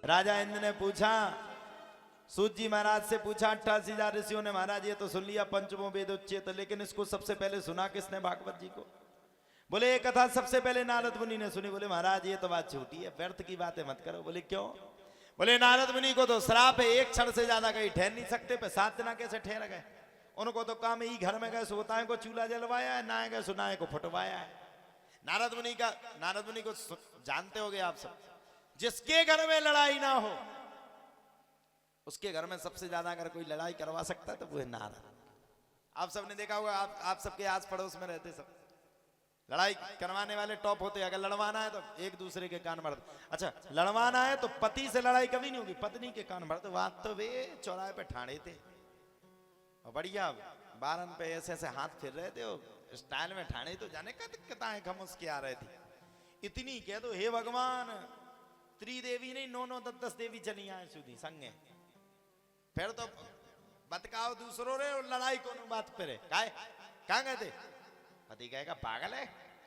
राजा इंद्र ने पूछा, सूत जी महाराज से पूछा, 88,000 ऋषियों ने महाराज ये तो सुन लिया पंचमो वेद उच्चेत, लेकिन इसको सबसे पहले सुना किसने भागवत जी को? बोले ये कथा सबसे पहले नारद मुनि ने सुनी। बोले महाराज ये तो बात छोटी है, व्यर्थ की बातें मत करो। बोले क्यों? बोले नारद मुनि को तो श्राप है, एक क्षण से ज्यादा कहीं ठहर नहीं सकते, पे 7 दिन कैसे ठहर गए? उनको तो काम ही घर में गए सोताएं को चूल्हा जलवाया है, नाए गए सुनाए को फुटवाया है। नारद मुनि को जानते होगे आप सब, जिसके घर में लड़ाई ना हो उसके घर में सबसे ज्यादा अगर कोई लड़ाई करवा सकता है तो वो है नारद। आप सबने देखा होगा, आप सबके आस पड़ोस में रहते सब लड़ाई करवाने वाले टॉप होते। अगर लड़वाना है तो एक दूसरे के कान भरते। अच्छा, लड़वाना है तो पति से लड़ाई कभी नहीं होगी, पत्नी के कान भरते। बात तो वे चौराहे पे ठाणे थे और बढ़िया बारन पे ऐसे ऐसे हाथ फिर रहे थे, स्टाइल में ठाणे तो जाने का दिक्कतें हम उसके आ रहे थे। इतनी कह दो हे भगवान, त्रिदेवी नहीं 9 9 10 देवी चली आए सुधी संगे, फिर तो बतकाओ दूसरों रे और लड़ाई कौन बात पे रे? कहाँ गए थे? पति कहेगा पागल है,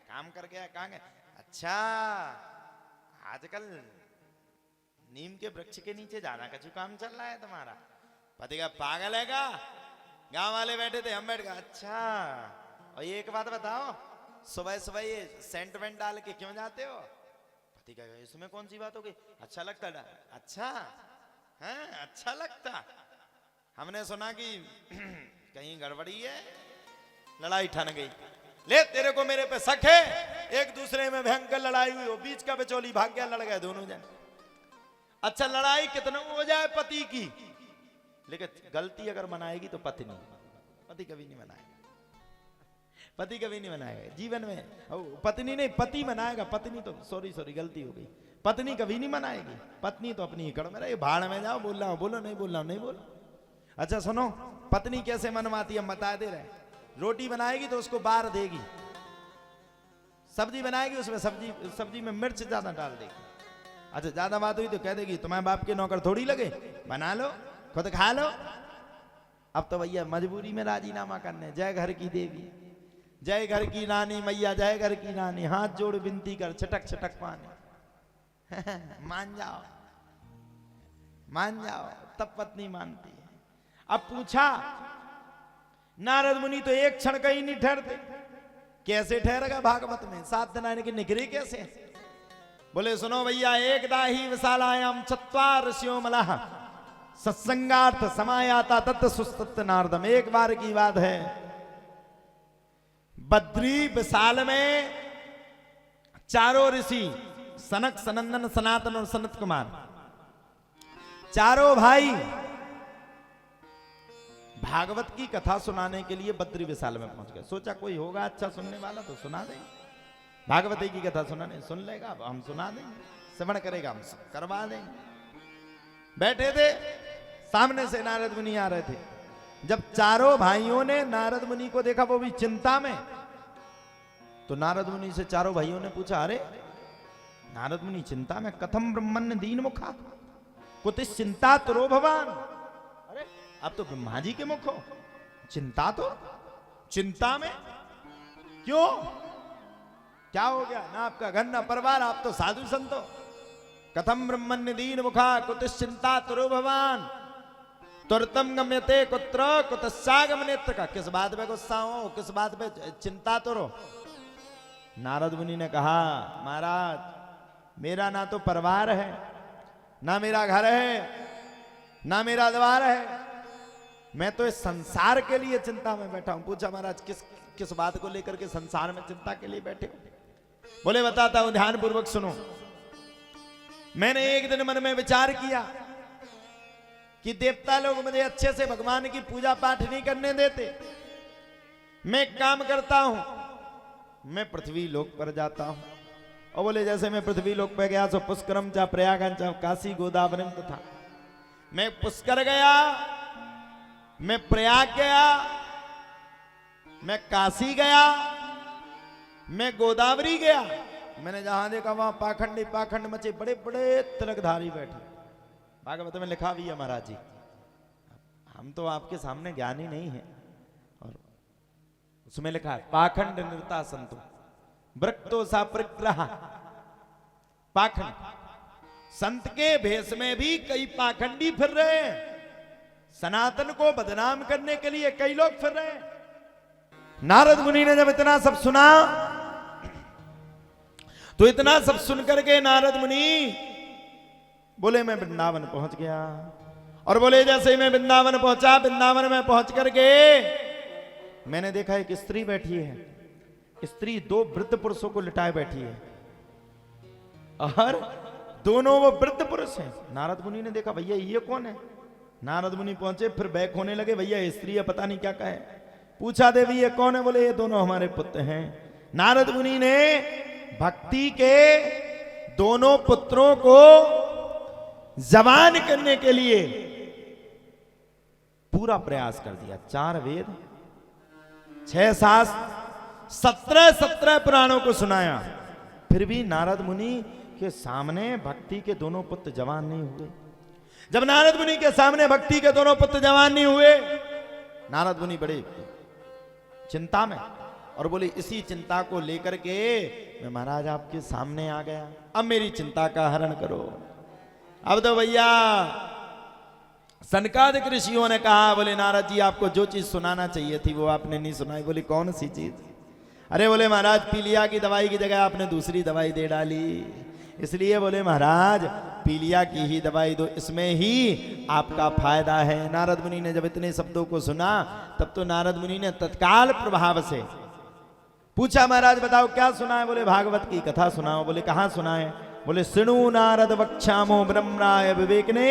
काम कर गया, कहाँ गए? अच्छा आजकल नीम के वृक्ष के नीचे जाना कछु काम चल रहा है तुम्हारा? पति का पागल है का? गांव वाले बैठे थे, हम बैठ गए। अच्छा, और ये एक बात बताओ, सुबह सुबह ये सेंट वेंट डाल के क्यों जाते हो? पति कहेगा इसमें कौन सी बात हो गई? अच्छा लगता है? अच्छा है, अच्छा लगता। हमने सुना कि कहीं गड़बड़ी है, लड़ाई ठन गई। ले तेरे को मेरे पे शक है, एक दूसरे में भयंकर लड़ाई हुई हो, बीच का बिचौली भाग गया, लड़ गए दोनों जन। अच्छा लड़ाई कितना हो जाए पति की, लेकिन गलती अगर मनाएगी तो पत्नी, पति कभी नहीं मनाएगा, पति कभी नहीं मनाएगा जीवन में। पत्नी नहीं, पति मनाएगा, पत्नी तो सॉरी गलती हो गई, पत्नी कभी नहीं मनाएगी। पत्नी तो अपनी कड़ में रहे, भाड़ में जाओ, बोल रहा हूं बोलो, नहीं बोल रहा हूं नहीं बोलो। अच्छा सुनो, पत्नी कैसे मनवाती है हम बता दे रहे। रोटी बनाएगी तो उसको बार देगी, सब्जी बनाएगी उसमें सब्जी में मिर्च ज्यादा डाल देगी। अच्छा ज्यादा बात हुई तो कह देगी तुम्हारे बाप के नौकर थोड़ी लगे, बना लो खुद खा लो। अब तो भैया मजबूरी में राजीनामा करने। जय घर की देवी, जय घर की रानी मैया, जय घर की रानी, हाथ जोड़ विनती कर छटक छटक पानी मान जाओ तब पत्नी मानती है। अब पूछा नारद मुनि तो एक क्षण कहीं नहीं ठहरते, कैसे ठहरेगा भागवत में? 7 दिन आने के निकले कैसे? बोले सुनो भैया, एकदा ही विशालायाम चत्वार ऋषियो मलः सत्संगार्थ समायाता तत् सुस्तत् नारदम। एक बार की बात है, बद्री विशाल में चारों ऋषि सनक सनंदन सनातन और सनत कुमार, चारों भाई भागवत की कथा सुनाने के लिए बद्री विशाल में पहुंच गए। सोचा कोई होगा अच्छा सुनने वाला तो सुना देंगे, भागवती की कथा सुनाने सुन लेगा, हम सुना देंगे, श्रवण करेगा हम करवा देंगे। बैठे थे, सामने से नारद मुनि आ रहे थे। जब चारों भाइयों ने नारद मुनि को देखा, वो भी चिंता में, तो नारद मुनि से चारों भाइयों ने पूछा, अरे नारद मुनि चिंता में, कथम ब्रह्मण्य दीन मुखा कुतिस चिंता तुरो भगवान। अरे अब तो ब्रह्मा जी के मुख हो, चिंता तो चिंता में क्यों, क्या हो गया? ना आपका घर ना परिवार, आप तो साधु संत हो। कथम ब्रह्मण्य दीन मुखा कुतिस चिंता तुरो भगवान तुरतम गम्यते कुत्र कुतस्यागम नेत्र का। किस बात पे गुस्सा हो, किस बात पे चिंता तुरो? नारद मुनि ने कहा महाराज मेरा ना तो परिवार है, ना मेरा घर है, ना मेरा द्वार है, मैं तो इस संसार के लिए चिंता में बैठा हूं। पूछा महाराज किस बात को लेकर के संसार में चिंता के लिए बैठे हो? बोले बताता हूं, ध्यान पूर्वक सुनो। मैंने एक दिन मन में विचार किया कि देवता लोग मुझे अच्छे से भगवान की पूजा पाठ नहीं करने देते। मैं एक काम करता हूं, मैं पृथ्वी लोक पर जाता हूं। और बोले जैसे मैं पृथ्वी लोक पे गया सो पुष्करम चा प्रयागं चा काशी गोदावरम तथा। मैं पुष्कर गया, मैं प्रयाग गया, मैं काशी गया, मैं गोदावरी गया। मैंने जहां देखा वहां पाखंड मचे, बड़े बड़े तिलकधारी बैठे। भागवत में लिखा भी है महाराज जी, हम तो आपके सामने ज्ञानी नहीं है, और उसमें लिखा है पाखंड नृता संतो वृक्तो सा प्रग्रह। पाखंड संत के भेष में भी कई पाखंडी फिर रहे हैं, सनातन को बदनाम करने के लिए कई लोग फिर रहे हैं। नारद मुनि ने जब इतना सब सुना तो इतना सब सुनकर के नारद मुनि बोले मैं वृंदावन पहुंच गया। और बोले जैसे ही मैं वृंदावन पहुंचा, वृंदावन में पहुंच करके मैंने देखा एक स्त्री बैठी है। स्त्री दो वृद्ध पुरुषों को लिटाए बैठी है और दोनों वो वृद्ध पुरुष हैं। नारद मुनि ने देखा भैया ये कौन है। नारद मुनि पहुंचे, फिर बैक होने लगे, भैया स्त्री है पता नहीं क्या कहे। पूछा देवी ये कौन है, बोले ये दोनों हमारे पुत्र हैं। नारद मुनि ने भक्ति के दोनों पुत्रों को जवान करने के लिए पूरा प्रयास कर दिया। 4 वेद 6 शास्त्र 17 पुराणों को सुनाया, फिर भी नारद मुनि के सामने भक्ति के दोनों पुत्र जवान नहीं हुए। जब नारद मुनि के सामने भक्ति के दोनों पुत्र जवान नहीं हुए, नारद मुनि बड़े चिंता में और बोले इसी चिंता को लेकर के मैं महाराज आपके सामने आ गया, अब मेरी चिंता का हरण करो। अब तो भैया सनकादिक ऋषियों ने कहा, बोले नारद जी आपको जो चीज सुनाना चाहिए थी वो आपने नहीं सुनाई। बोले कौन सी चीज। अरे बोले महाराज पीलिया की दवाई की जगह आपने दूसरी दवाई दे डाली, इसलिए बोले महाराज पीलिया की ही दवाई दो, इसमें ही आपका फायदा है। नारद मुनि ने जब इतने शब्दों को सुना तब तो नारद मुनि ने तत्काल प्रभाव से पूछा महाराज बताओ क्या सुना है। बोले भागवत की कथा सुनाओ। बोले कहां सुनाए। बोले सिणु नारद वक्षामो ब्रह्मराय विवेक ने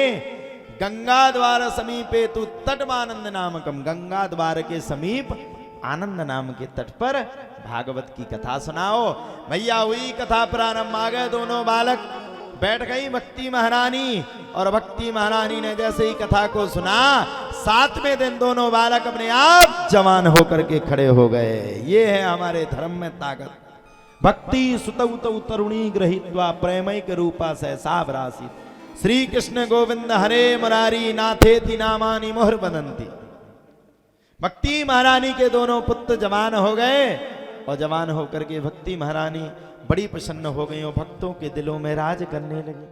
गंगा द्वार समीपे तु तटमानंद नामकम। गंगा द्वार के समीप आनंद नाम के तट पर भागवत की कथा सुनाओ। भैया हुई कथा प्रारंभ। आ गए दोनों बालक, बैठ गई भक्ति महारानी और भक्ति महारानी ने जैसे ही कथा को सुना 7वें दिन दोनों बालक अपने आप जवान होकर के खड़े हो गए। ये है हमारे धर्म में ताकत। भक्ति सुतौ तरुणी गृहीत्वा प्रेमैक रूपा सहसा राशि। श्री कृष्ण गोविंद हरे मुरारी नाथेति नामानि मुहुर बदंती। भक्ति महारानी के दोनों पुत्र जवान हो गए और जवान होकर के भक्ति महारानी बड़ी प्रसन्न हो गई और भक्तों के दिलों में राज करने लगी।